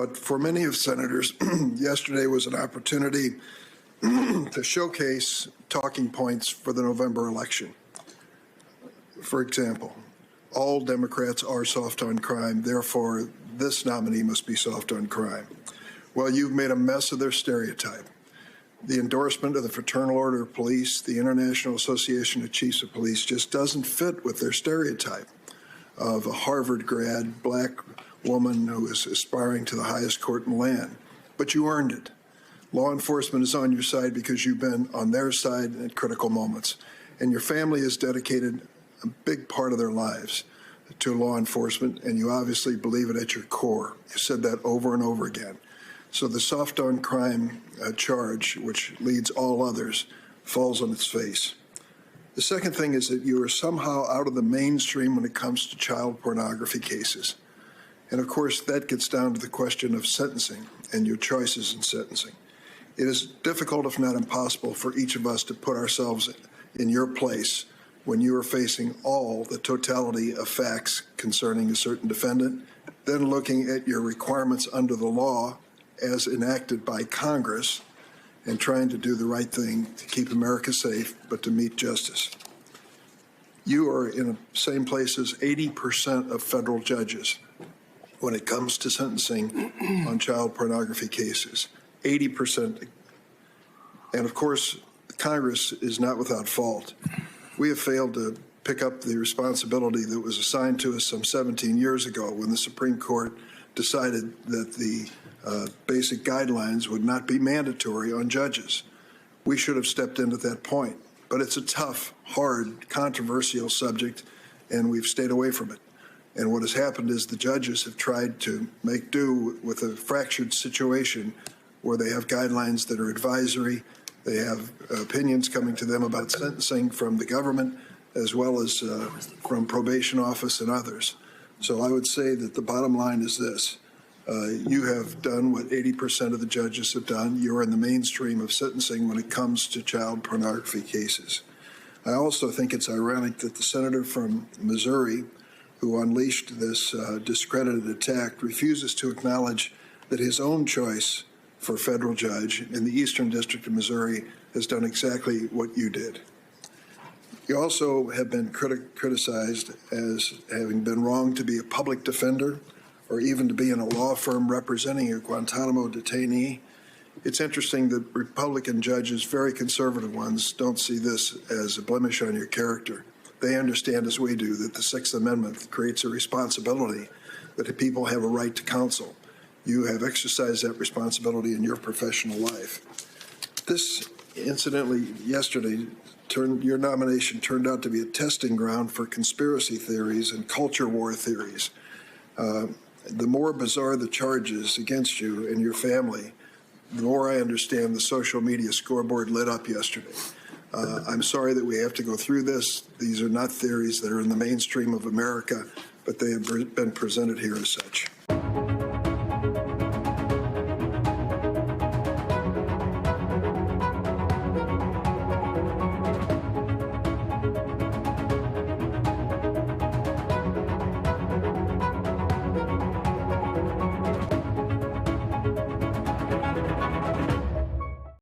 But for many of senators, yesterday was an opportunity to showcase talking points for the November election. For example, all Democrats are soft on crime, therefore this nominee must be soft on crime. Well, you've made a mess of their stereotype. The endorsement of the Fraternal Order of Police, the International Association of Chiefs of Police, just doesn't fit with their stereotype of a Harvard grad, black woman who is aspiring to the highest court in the land. But you earned it. Law enforcement is on your side because you've been on their side at critical moments. And your family has dedicated a big part of their lives to law enforcement, and you obviously believe it at your core. You said that over and over again. So the soft on crime charge, which leads all others, falls on its face. The second thing is that you are somehow out of the mainstream when it comes to child pornography cases. And of course, that gets down to the question of sentencing and your choices in sentencing. It is difficult, if not impossible, for each of us to put ourselves in your place when you are facing all the totality of facts concerning a certain defendant, then looking at your requirements under the law as enacted by Congress and trying to do the right thing to keep America safe, but to meet justice. You are in the same place as 80% of federal judges when it comes to sentencing on child pornography cases. 80%. And of course, Congress is not without fault. We have failed to pick up the responsibility that was assigned to us some 17 years ago when the Supreme Court decided that the basic guidelines would not be mandatory on judges. We should have stepped in at that point. But it's a tough, hard, controversial subject, and we've stayed away from it. And what has happened is the judges have tried to make do with a fractured situation where they have guidelines that are advisory. They have opinions coming to them about sentencing from the government as well as from probation office and others. So I would say that the bottom line is this. You have done what 80% of the judges have done. You're in the mainstream of sentencing when it comes to child pornography cases. I also think it's ironic that the senator from Missouri who unleashed this discredited attack refuses to acknowledge that his own choice for federal judge in the Eastern District of Missouri has done exactly what you did. You also have been criticized as having been wrong to be a public defender or even to be in a law firm representing a Guantanamo detainee. It's interesting that Republican judges, very conservative ones, don't see this as a blemish on your character. They understand, as we do, that the Sixth Amendment creates a responsibility that people have a right to counsel. You have exercised that responsibility in your professional life. This, incidentally, yesterday, your nomination turned out to be a testing ground for conspiracy theories and culture war theories. The more bizarre the charges against you and your family, the more I understand the social media scoreboard lit up yesterday. I'm sorry that we have to go through this. These are not theories that are in the mainstream of America, but they have been presented here as such.